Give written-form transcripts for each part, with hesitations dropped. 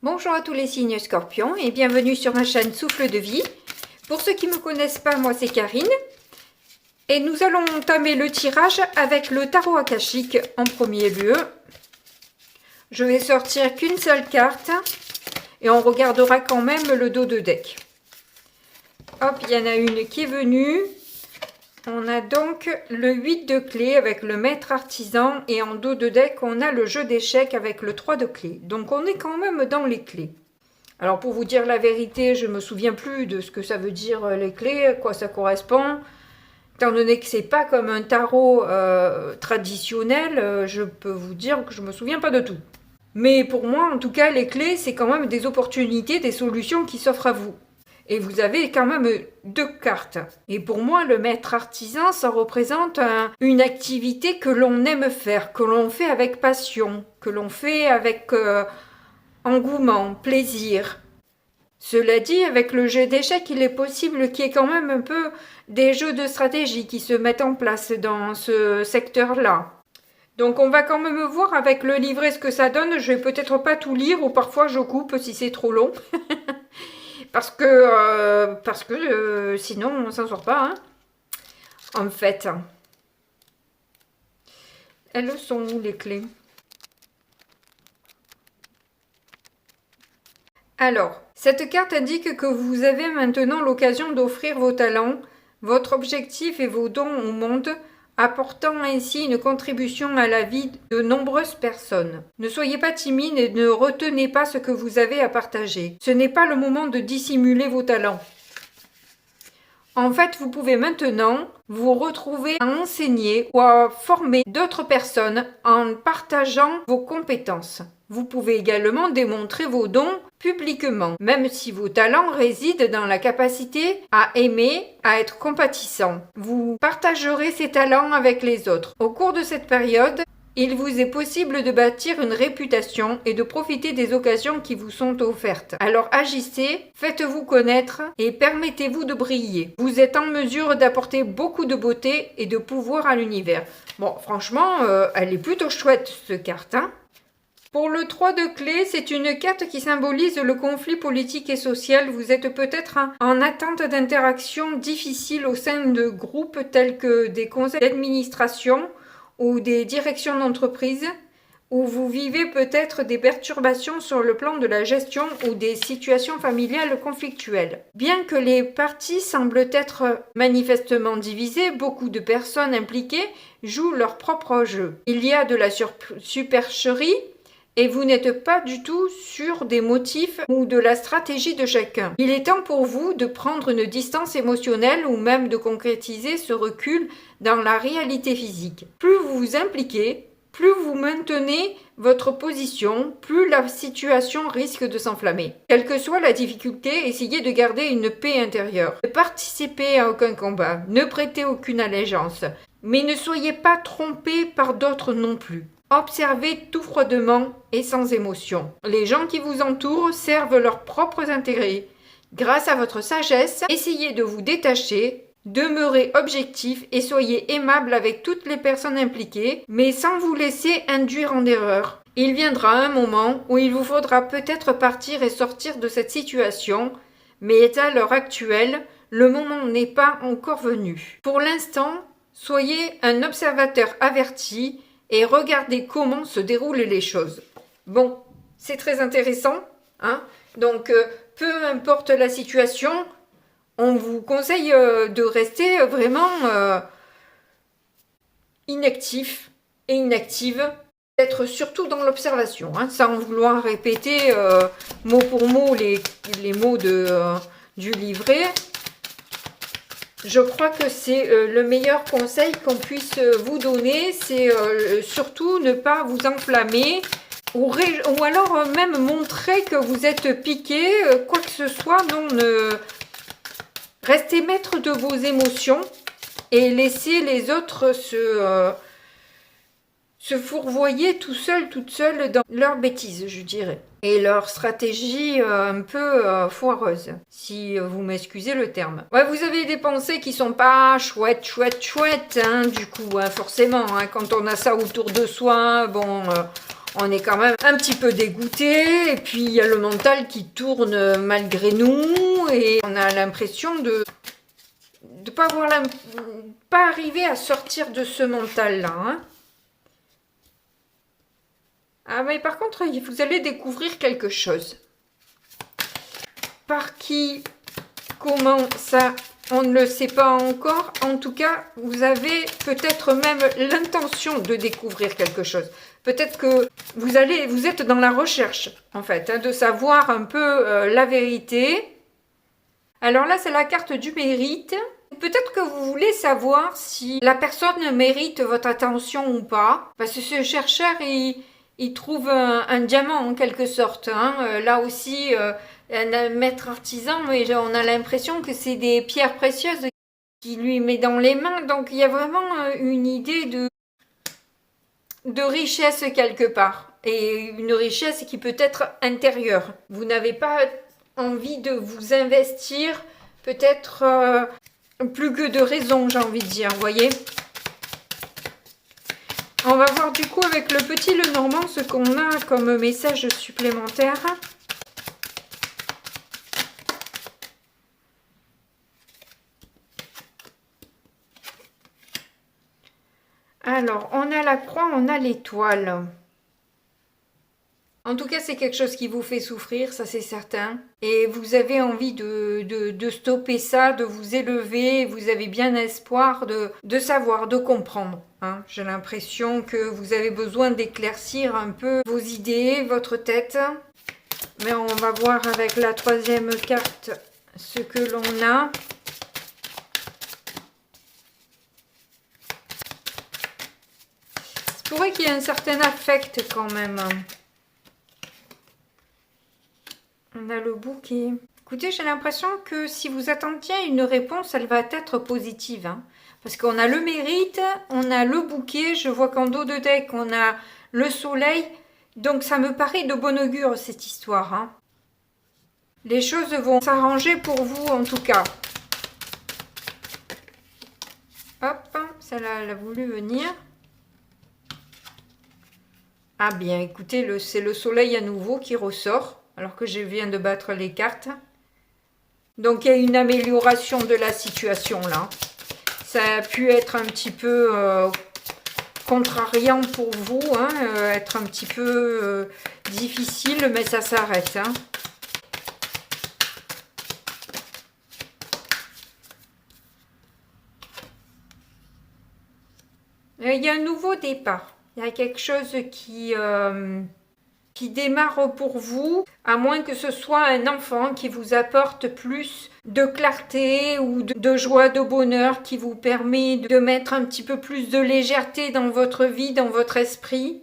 Bonjour à tous les signes scorpions et bienvenue sur ma chaîne Souffle de vie. Pour ceux qui ne me connaissent pas, moi c'est Karine. Et nous allons entamer le tirage avec le tarot akashique en premier lieu. Je vais sortir qu'une seule carte et on regardera quand même le dos de deck. Hop, il y en a une qui est venue. On a donc le 8 de clés avec le maître artisan et en dos de deck, on a le jeu d'échecs avec le 3 de clés. Donc on est quand même dans les clés. Alors pour vous dire la vérité, je ne me souviens plus de ce que ça veut dire les clés, à quoi ça correspond. Étant donné que c'est pas comme un tarot traditionnel, je peux vous dire que je ne me souviens pas de tout. Mais pour moi, en tout cas, les clés, c'est quand même des opportunités, des solutions qui s'offrent à vous. Et vous avez quand même deux cartes. Et pour moi, le maître artisan, ça représente une activité que l'on aime faire, que l'on fait avec passion, que l'on fait avec engouement, plaisir. Cela dit, avec le jeu d'échecs, il est possible qu'il y ait quand même un peu des jeux de stratégie qui se mettent en place dans ce secteur-là. Donc on va quand même voir avec le livret ce que ça donne. Je vais peut-être pas tout lire ou parfois je coupe si c'est trop long. Parce que sinon on s'en sort pas. Hein. En fait, elles sont où les clés? Alors, cette carte indique que vous avez maintenant l'occasion d'offrir vos talents, votre objectif et vos dons au monde, apportant ainsi une contribution à la vie de nombreuses personnes. Ne soyez pas timide et ne retenez pas ce que vous avez à partager. Ce n'est pas le moment de dissimuler vos talents. En fait, vous pouvez maintenant vous retrouver à enseigner ou à former d'autres personnes en partageant vos compétences. Vous pouvez également démontrer vos dons publiquement, même si vos talents résident dans la capacité à aimer, à être compatissant. Vous partagerez ces talents avec les autres. Au cours de cette période, il vous est possible de bâtir une réputation et de profiter des occasions qui vous sont offertes. Alors agissez, faites-vous connaître et permettez-vous de briller. Vous êtes en mesure d'apporter beaucoup de beauté et de pouvoir à l'univers. Bon, franchement, elle est plutôt chouette cette carte, hein. Pour le 3 de clés, c'est une carte qui symbolise le conflit politique et social. Vous êtes peut-être en attente d'interactions difficiles au sein de groupes tels que des conseils d'administration ou des directions d'entreprise, où vous vivez peut-être des perturbations sur le plan de la gestion ou des situations familiales conflictuelles. Bien que les parties semblent être manifestement divisées, beaucoup de personnes impliquées jouent leur propre jeu. Il y a de la supercherie, et vous n'êtes pas du tout sûr des motifs ou de la stratégie de chacun. Il est temps pour vous de prendre une distance émotionnelle ou même de concrétiser ce recul dans la réalité physique. Plus vous vous impliquez, plus vous maintenez votre position, plus la situation risque de s'enflammer. Quelle que soit la difficulté, essayez de garder une paix intérieure. Ne participez à aucun combat, ne prêtez aucune allégeance, mais ne soyez pas trompés par d'autres non plus. Observez tout froidement et sans émotion. Les gens qui vous entourent servent leurs propres intérêts. Grâce à votre sagesse, essayez de vous détacher, demeurez objectif et soyez aimable avec toutes les personnes impliquées, mais sans vous laisser induire en erreur. Il viendra un moment où il vous faudra peut-être partir et sortir de cette situation, mais à l'heure actuelle, le moment n'est pas encore venu. Pour l'instant, soyez un observateur averti et regardez comment se déroulent les choses. Bon, c'est très intéressant, hein. Donc, peu importe la situation, on vous conseille de rester vraiment inactif et inactive, d'être surtout dans l'observation, hein, sans vouloir répéter mot pour mot les mots du livret. Je crois que c'est le meilleur conseil qu'on puisse vous donner, c'est surtout ne pas vous enflammer ou alors même montrer que vous êtes piqué, quoi que ce soit. Non, restez maître de vos émotions et laissez les autres se fourvoyer tout seuls, toutes seules dans leurs bêtises, je dirais. Et leur stratégie un peu foireuse, si vous m'excusez le terme. Ouais, vous avez des pensées qui sont pas chouettes, hein, du coup, hein, forcément, hein, quand on a ça autour de soi, bon, on est quand même un petit peu dégoûté. Et puis il y a le mental qui tourne malgré nous. Et on a l'impression de pas arriver à sortir de ce mental-là. Hein. Ah mais par contre, vous allez découvrir quelque chose. Par qui, comment, ça, on ne le sait pas encore. En tout cas, vous avez peut-être même l'intention de découvrir quelque chose. Peut-être que vous êtes dans la recherche, en fait, hein, de savoir un peu la vérité. Alors là, c'est la carte du mérite. Peut-être que vous voulez savoir si la personne mérite votre attention ou pas. Parce que ce chercheur, il trouve un diamant en quelque sorte. Hein. Là aussi, un maître artisan, mais on a l'impression que c'est des pierres précieuses qu'il lui met dans les mains. Donc il y a vraiment une idée de richesse quelque part. Et une richesse qui peut être intérieure. Vous n'avez pas envie de vous investir peut-être plus que de raison, j'ai envie de dire, vous voyez. On va voir du coup avec le petit Lenormand ce qu'on a comme message supplémentaire. Alors, on a la croix, on a l'étoile. En tout cas, c'est quelque chose qui vous fait souffrir, ça c'est certain. Et vous avez envie de stopper ça, de vous élever. Vous avez bien espoir de savoir, de comprendre. Hein. J'ai l'impression que vous avez besoin d'éclaircir un peu vos idées, votre tête. Mais on va voir avec la troisième carte ce que l'on a. Il pourrait qu'il y ait un certain affect quand même. On a le bouquet. Écoutez, j'ai l'impression que si vous attendiez à une réponse, elle va être positive. Hein. Parce qu'on a le mérite, on a le bouquet. Je vois qu'en dos de deck, on a le soleil. Donc ça me paraît de bon augure cette histoire. Hein. Les choses vont s'arranger pour vous en tout cas. Hop, celle-là, elle a voulu venir. Ah bien, écoutez, c'est le soleil à nouveau qui ressort, alors que je viens de battre les cartes. Donc il y a une amélioration de la situation là. Ça a pu être un petit peu contrariant pour vous, hein, être un petit peu difficile, mais ça s'arrête. Hein. Il y a un nouveau départ. Il y a quelque chose qui démarre pour vous, à moins que ce soit un enfant qui vous apporte plus de clarté ou de joie, de bonheur, qui vous permet de mettre un petit peu plus de légèreté dans votre vie, dans votre esprit.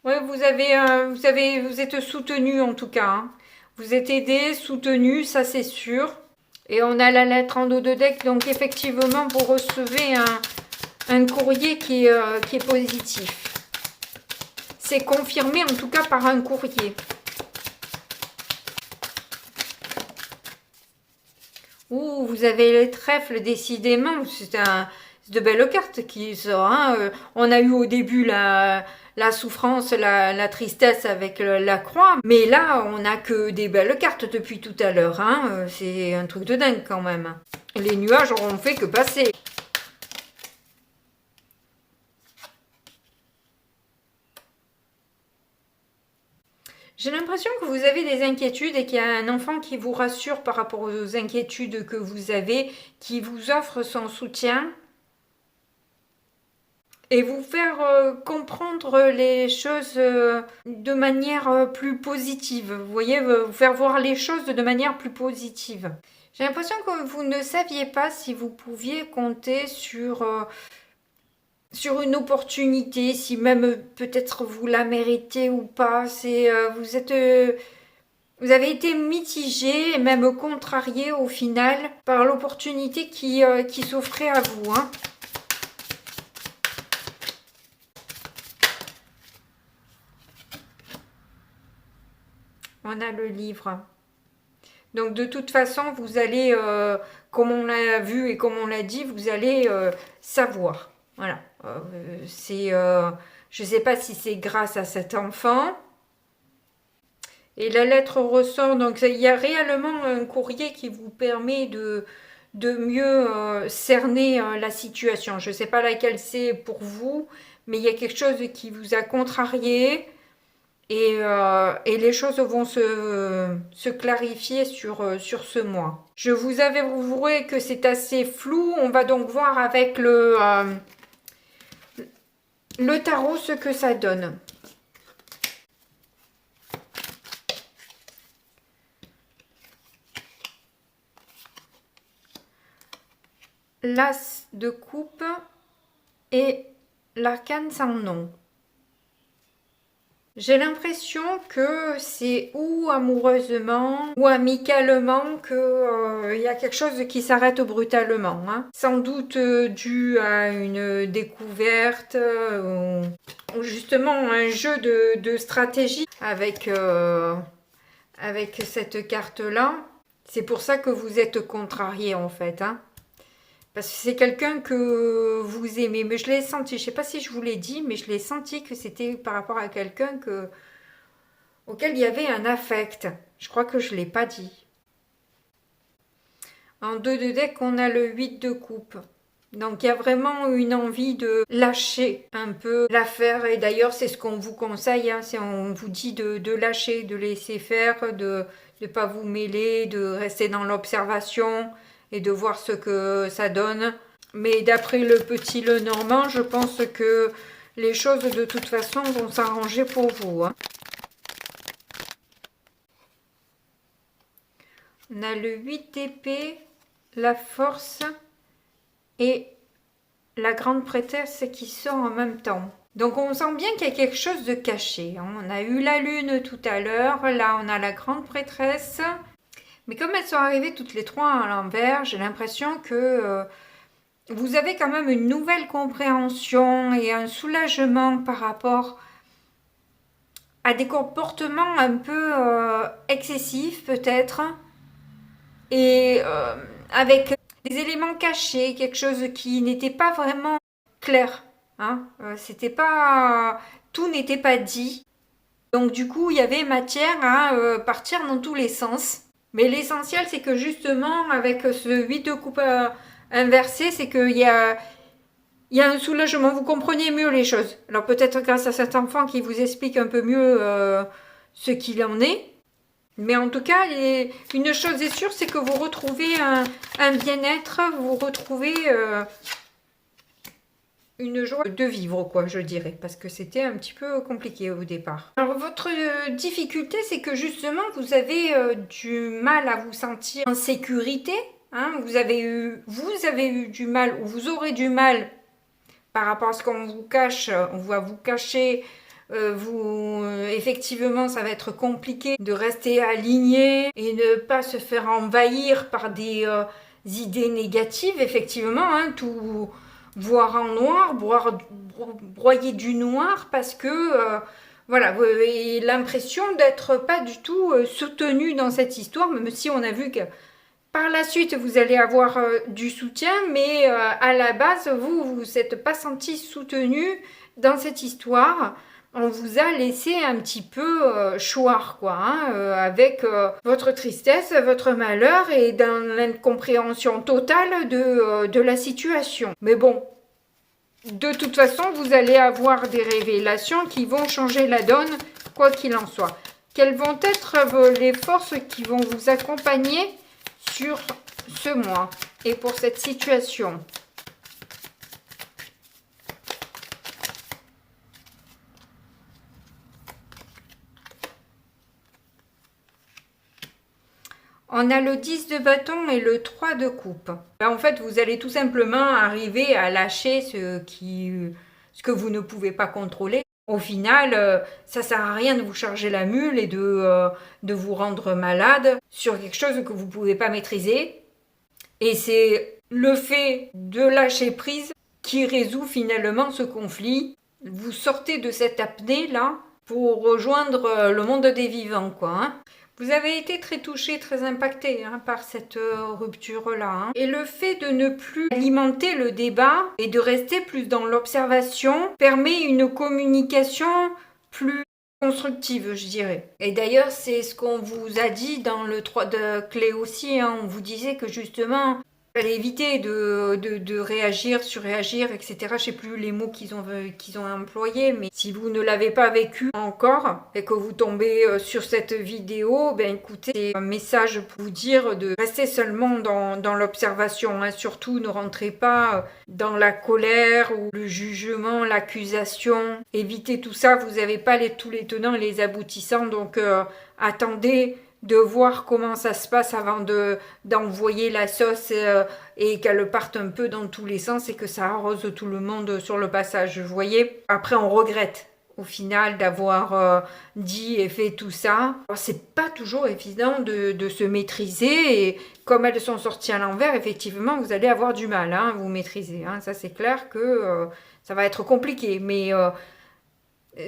Ouais, vous êtes soutenu en tout cas. Hein. Vous êtes aidé, soutenu, ça c'est sûr. Et on a la lettre en dos de deck, donc effectivement vous recevez un courrier qui est positif. C'est confirmé en tout cas par un courrier. Ouh, vous avez les trèfles, décidément, c'est de belles cartes qui sortent. Hein. On a eu au début la souffrance, la tristesse avec la croix, mais là, on n'a que des belles cartes depuis tout à l'heure. Hein. C'est un truc de dingue quand même. Les nuages auront fait que passer. J'ai l'impression que vous avez des inquiétudes et qu'il y a un enfant qui vous rassure par rapport aux inquiétudes que vous avez, qui vous offre son soutien et vous faire comprendre les choses de manière plus positive. Vous voyez, vous faire voir les choses de manière plus positive. J'ai l'impression que vous ne saviez pas si vous pouviez compter sur une opportunité, si même peut-être vous la méritez ou pas. Vous avez été mitigé et même contrarié au final par l'opportunité qui s'offrait à vous. Hein. On a le livre. Donc de toute façon, vous allez, comme on l'a vu et comme on l'a dit, vous allez savoir. Voilà. je ne sais pas si c'est grâce à cet enfant. Et la lettre ressort, donc il y a réellement un courrier qui vous permet de mieux cerner la situation. Je ne sais pas laquelle c'est pour vous, mais il y a quelque chose qui vous a contrarié et les choses vont se clarifier sur ce mois. Je vous avouerai que c'est assez flou. On va donc voir avec le tarot ce que ça donne. L'as de coupe et l'arcane sans nom. J'ai l'impression que c'est ou amoureusement ou amicalement qu'il y a quelque chose qui s'arrête brutalement. Hein. Sans doute dû à une découverte ou justement un jeu de stratégie avec cette carte-là. C'est pour ça que vous êtes contrarié en fait. Hein. Parce que c'est quelqu'un que vous aimez. Mais je l'ai senti, je ne sais pas si je vous l'ai dit, mais je l'ai senti que c'était par rapport à quelqu'un auquel il y avait un affect. Je crois que je ne l'ai pas dit. En 2 de deck, on a le 8 de coupe. Donc il y a vraiment une envie de lâcher un peu l'affaire. Et d'ailleurs, c'est ce qu'on vous conseille. Hein, on vous dit de lâcher, de laisser faire, de ne pas vous mêler, de rester dans l'observation et de voir ce que ça donne. Mais d'après le petit Lenormand, je pense que les choses de toute façon vont s'arranger pour vous. Hein. On a le 8 d'épée, la force et la grande prêtresse qui sort en même temps. Donc on sent bien qu'il y a quelque chose de caché. Hein. On a eu la lune tout à l'heure, là on a la grande prêtresse. Mais comme elles sont arrivées toutes les trois à l'envers, j'ai l'impression que vous avez quand même une nouvelle compréhension et un soulagement par rapport à des comportements un peu excessifs peut-être. Et avec des éléments cachés, quelque chose qui n'était pas vraiment clair. Hein. C'était pas, tout n'était pas dit. Donc du coup, il y avait matière à partir dans tous les sens. Mais l'essentiel, c'est que justement, avec ce 8 de coupe inversé, c'est qu'il y a un soulagement. Vous comprenez mieux les choses. Alors peut-être grâce à cet enfant qui vous explique un peu mieux ce qu'il en est. Mais en tout cas, une chose est sûre, c'est que vous retrouvez un bien-être, vous retrouvez une joie de vivre, quoi, je dirais, parce que c'était un petit peu compliqué au départ. Alors, votre difficulté, c'est que justement, vous avez du mal à vous sentir en sécurité. Hein, vous avez eu du mal, ou vous aurez du mal par rapport à ce qu'on vous cache, on va vous cacher. Effectivement, ça va être compliqué de rester aligné et ne pas se faire envahir par des idées négatives, effectivement, hein, tout voir en noir, broyer du noir, parce que voilà, vous avez l'impression d'être pas du tout soutenu dans cette histoire, même si on a vu que par la suite vous allez avoir du soutien, mais à la base vous êtes pas senti soutenu dans cette histoire. On vous a laissé un petit peu choir, quoi, hein, avec votre tristesse, votre malheur et dans l'incompréhension totale de la situation. Mais bon, de toute façon, vous allez avoir des révélations qui vont changer la donne, quoi qu'il en soit. Quelles vont être les forces qui vont vous accompagner sur ce mois et pour cette situation ? On a le 10 de bâton et le 3 de coupe. En fait, vous allez tout simplement arriver à lâcher ce que vous ne pouvez pas contrôler. Au final, ça sert à rien de vous charger la mule et de vous rendre malade sur quelque chose que vous ne pouvez pas maîtriser. Et c'est le fait de lâcher prise qui résout finalement ce conflit. Vous sortez de cette apnée-là pour rejoindre le monde des vivants, quoi. Hein. Vous avez été très touché, très impacté par cette rupture-là. Et le fait de ne plus alimenter le débat et de rester plus dans l'observation permet une communication plus constructive, je dirais. Et d'ailleurs, c'est ce qu'on vous a dit dans le 3 de clé aussi. On vous disait que justement, fallait éviter de réagir, surréagir, etc. Je sais plus les mots qu'ils ont employés, mais si vous ne l'avez pas vécu encore et que vous tombez sur cette vidéo, ben écoutez, c'est un message pour vous dire de rester seulement dans l'observation. Surtout, ne rentrez pas dans la colère ou le jugement, l'accusation. Évitez tout ça, vous n'avez pas tous les tenants et les aboutissants, donc attendez de voir comment ça se passe avant d'envoyer la sauce et qu'elle parte un peu dans tous les sens et que ça arrose tout le monde sur le passage, vous voyez. Après, on regrette au final d'avoir dit et fait tout ça. C'est pas toujours évident de se maîtriser et comme elles sont sorties à l'envers, effectivement, vous allez avoir du mal à vous maîtriser. Ça, c'est clair que ça va être compliqué, mais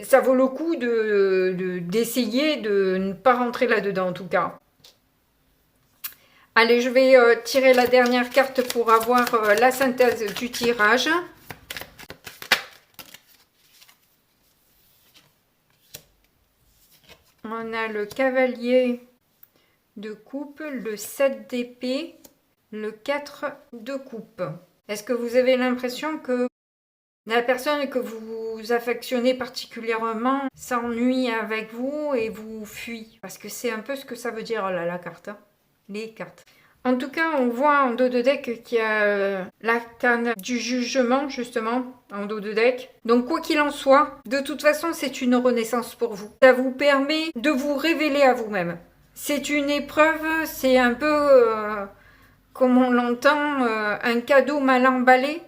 ça vaut le coup d'essayer de ne pas rentrer là-dedans en tout cas. Allez, je vais tirer la dernière carte pour avoir la synthèse du tirage. On a le cavalier de coupe, le 7 d'épée, le 4 de coupe. Est-ce que vous avez l'impression que la personne que vous affectionnez particulièrement s'ennuie avec vous et vous fuit? Parce que c'est un peu ce que ça veut dire, oh là, la carte. Les cartes. En tout cas, on voit en dos de deck qu'il y a la canne du jugement, justement, en dos de deck. Donc, quoi qu'il en soit, de toute façon, c'est une renaissance pour vous. Ça vous permet de vous révéler à vous-même. C'est une épreuve, c'est un peu, comme on l'entend, un cadeau mal emballé.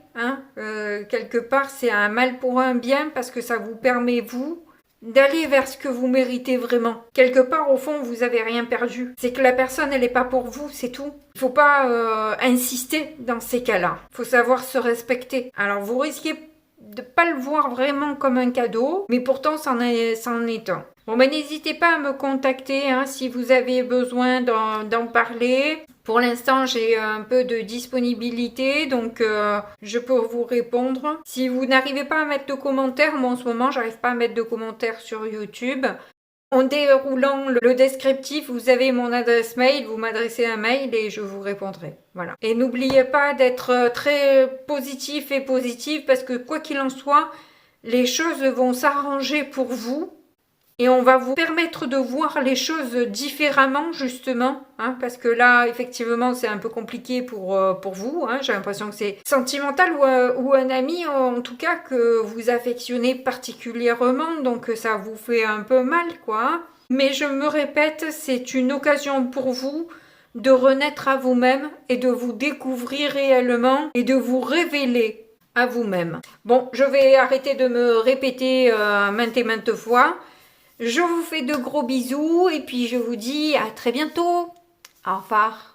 Quelque part, c'est un mal pour un bien parce que ça vous permet, vous, d'aller vers ce que vous méritez vraiment. Quelque part, au fond, vous avez rien perdu. C'est que la personne, elle n'est pas pour vous, c'est tout. Il faut pas insister dans ces cas-là. Il faut savoir se respecter. Alors, vous risquez de pas le voir vraiment comme un cadeau, mais pourtant, c'en est un. Bon, ben n'hésitez pas à me contacter si vous avez besoin d'en parler. Pour l'instant, j'ai un peu de disponibilité, donc je peux vous répondre. Si vous n'arrivez pas à mettre de commentaires, moi en ce moment, j'arrive pas à mettre de commentaires sur YouTube. En déroulant le descriptif, vous avez mon adresse mail, vous m'adressez un mail et je vous répondrai. Voilà. Et n'oubliez pas d'être très positif et positive parce que quoi qu'il en soit, les choses vont s'arranger pour vous. Et on va vous permettre de voir les choses différemment, justement, parce que là, effectivement, c'est un peu compliqué pour vous. J'ai l'impression que c'est sentimental ou un ami, en tout cas, que vous affectionnez particulièrement, donc ça vous fait un peu mal, quoi. Mais je me répète, c'est une occasion pour vous de renaître à vous-même et de vous découvrir réellement et de vous révéler à vous-même. Bon, je vais arrêter de me répéter maintes et maintes fois. Je vous fais de gros bisous et puis je vous dis à très bientôt. Au revoir.